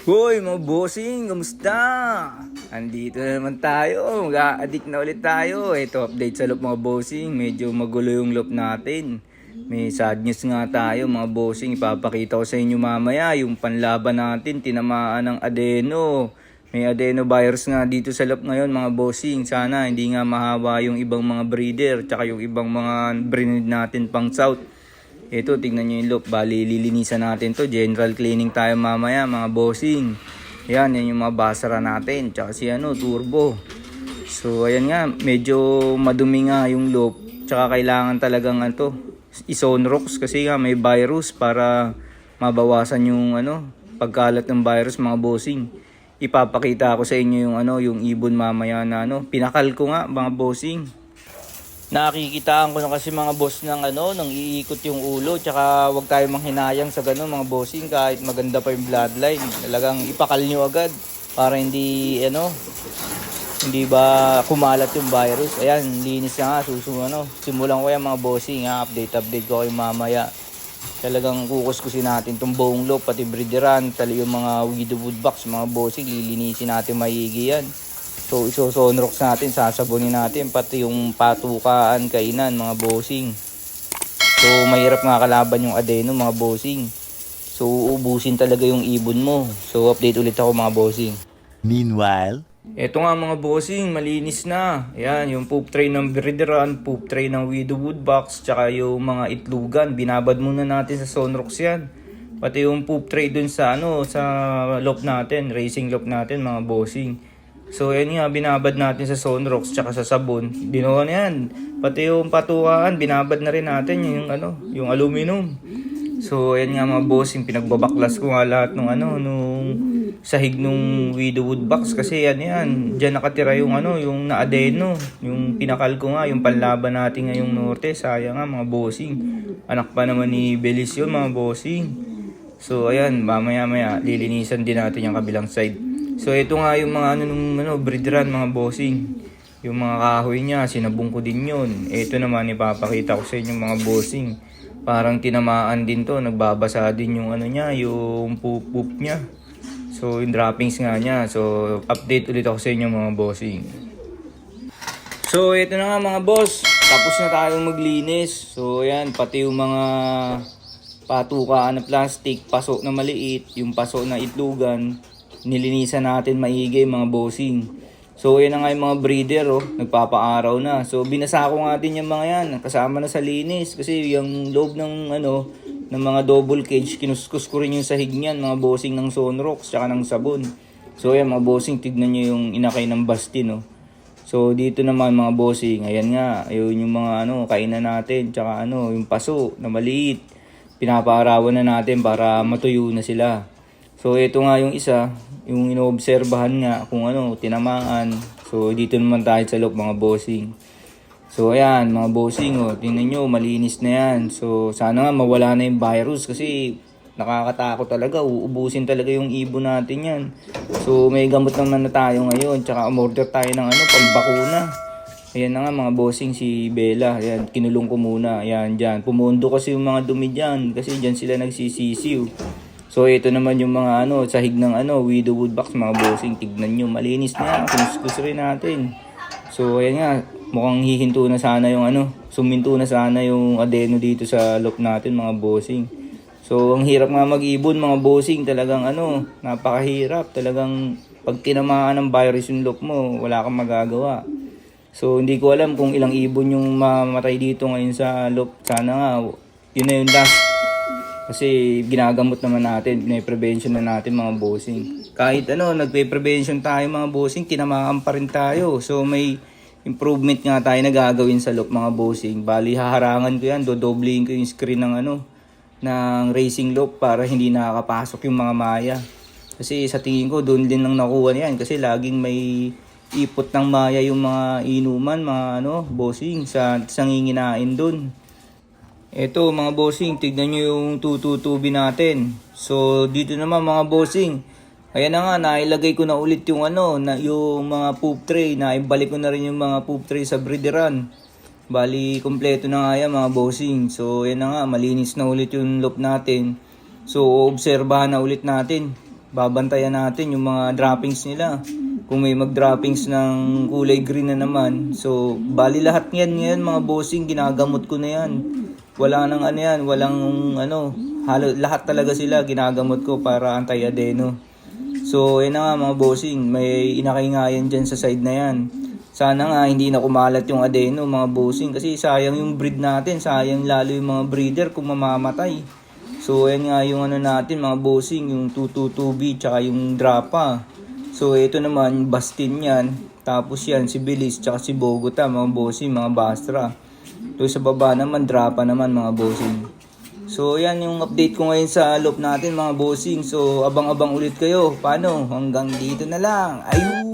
Hoy mga bossing, kamusta? Andito na naman tayo, mag-a-addict na ulit tayo. Ito update sa loop mga bossing, medyo magulo yung loop natin. May sad news nga tayo mga bossing, ipapakita ko sa inyo mamaya yung panlaban natin, tinamaan ng adeno. May adenovirus nga dito sa loop ngayon mga bossing. Sana hindi nga mahawa yung ibang mga breeder, tsaka yung ibang mga breed natin pang south. Ito, tingnan nyo yung loop. Bali, lilinisan natin to. General cleaning tayo mamaya, mga bossing. Yan yung mga basara natin. Tsaka si turbo. So, ayan nga. Medyo madumi nga yung loop. Tsaka kailangan talagang i-sonrox kasi nga may virus para mabawasan yung pagkalat ng virus, mga bossing. Ipapakita ko sa inyo yung ibon mamaya na pinakal ko nga, mga bossing. Nakikitaan ko na kasi mga boss ng nang iikot yung ulo, tsaka wag tayo manghinayang sa ganun mga bossing kahit maganda pa yung bloodline. Talagang ipakal nyo agad para hindi hindi ba kumalat yung virus. Ayan, linis na nga, simulan ko yan mga bossing, update ko kayo mamaya. Talagang kukuskusin natin tong buong loop, pati breederan, tali yung mga widow woodbox mga bossing, lilinisin natin maigi yan. So isosonrox natin, sasabunin natin pati yung patukaan, kainan mga bossing. So mahirap nga kalaban yung adeno mga bossing. So uubusin talaga yung ibon mo. So update ulit ako mga bossing. Meanwhile, Eto nga mga bossing, malinis na. Ayan, yung poop tray ng breederan, poop tray ng widow woodbox, tsaka yung mga itlugan. Binabad muna natin sa sonrox yan. Pati yung poop tray dun sa sa loop natin, racing loop natin mga bossing. So yan nga, binabad natin sa sonrox tsaka sa sabon. Dinuha na yan. Pati yung patukaan, binabad na rin natin yung aluminum. So yan nga mga bossing, pinagbabaklas ko nga lahat nung sahig nung widow woodbox kasi yan. Diyan nakatira yung yung naadeno, yung pinakal ko nga, yung panlaban natin ngayong norte. Sayang nga mga bossing. Anak pa naman ni Belis yun mga bossing. So ayan, mamaya lilinisan din natin yung kabilang side. So ito nga yung mga breederan mga bossing. Yung mga kahoy niya, sinabong ko din yun. Ito naman ipapakita ko sa inyo mga bossing. Parang tinamaan din to, nagbabasa din yung niya, yung poop niya. So yung droppings nga niya. So update ulit ako sa inyo mga bossing. So ito na nga mga boss, tapos na tayong maglinis. So ayan, pati yung mga patukaan na plastic, paso na maliit, yung paso na itlugan, nilinisan natin maigi mga bossing. So yan na nga yung mga breeder nagpapaaraw na. So binasa ko nga din yung mga yan, kasama na sa linis kasi yung loob ng ng mga double cage, kinuskus ko rin yung sahig niyan mga bossing ng sonrox tsaka ng sabon. So yan mga bossing, tignan nyo yung inakay ng basti So dito naman mga bossing, ayan nga, ayun yung mga kainan natin tsaka yung paso na maliit. Pinapaarawan na natin para matuyo na sila. So ito nga yung isa, yung inoobserbahan nga kung tinamaan. So dito naman tayo sa loob mga bossing. So ayan mga bossing, tingnan nyo, malinis na yan. So sana nga mawala na yung virus kasi nakakatakot talaga, uubusin talaga yung ibon natin yan. So may gamot naman na tayo ngayon, tsaka umorder tayo ng pambakuna. Ayan na nga mga bossing, si Bella, ayan, kinulong ko muna, ayan dyan. Pumundo kasi yung mga dumi dyan, kasi dyan sila nagsisisiw. So ito naman yung mga sahig ng widow woodbox mga bossing, tignan nyo, malinis na, kunuskus rin natin. So ayan nga, mukhang hihinto na sana yung suminto na sana yung adeno dito sa loop natin mga bossing. So ang hirap nga mag-ibon mga bossing, talagang napakahirap, talagang pag tinamaan ng virus yung loop mo, wala kang magagawa. So hindi ko alam kung ilang ibon yung mamatay dito ngayon sa loop. Sana nga yun na yung last. Kasi ginagamot naman natin, pinaprevention na natin mga bossing. Kahit nagpe-prevention tayo mga bossing, tinamaan pa rin tayo. So may improvement nga tayo na gagawin sa loop mga bossing. Bali haharangan ko yan, dodoblein ko yung screen ng racing loop para hindi nakakapasok yung mga maya. Kasi sa tingin ko doon din lang nakuha niyan kasi laging may ipot ng maya yung mga inuman, mga bossing sa nginginain doon. Ito mga bossing, tignan nyo yung tututubi natin. So dito naman mga bossing, ayan na nga, nailagay ko na ulit yung yung mga poop tray, naibalik ko na rin yung mga poop tray sa breederan. Bali, kompleto na nga yan mga bossing. So ayan na nga, malinis na ulit yung loop natin. So obserbahan na ulit natin babantayan natin yung mga droppings nila. Kung may mag-droppings ng kulay green na naman. So, bali lahat yan ngayon mga bossing, ginagamot ko na yan. Wala nang ano yan, walang lahat talaga sila ginagamot ko para anti-adeno. So, yun na nga mga bossing, may inakay nga yan dyan sa side na yan. Sana nga hindi na kumalat yung adeno mga bossing kasi sayang yung breed natin, sayang lalo yung mga breeder kung mamamatay. So, yan nga yung ano natin mga bossing, yung 222B tsaka yung Drapa. So, ito naman, Bastin yan. Tapos yan, si Belize, tsaka si Bogota, mga bossing, mga Bastra. Ito sa baba naman, Drapa naman, mga bossing. So, yan yung update ko ngayon sa loop natin, mga bossing. So, abang-abang ulit kayo. Paano? Hanggang dito na lang. Ayun!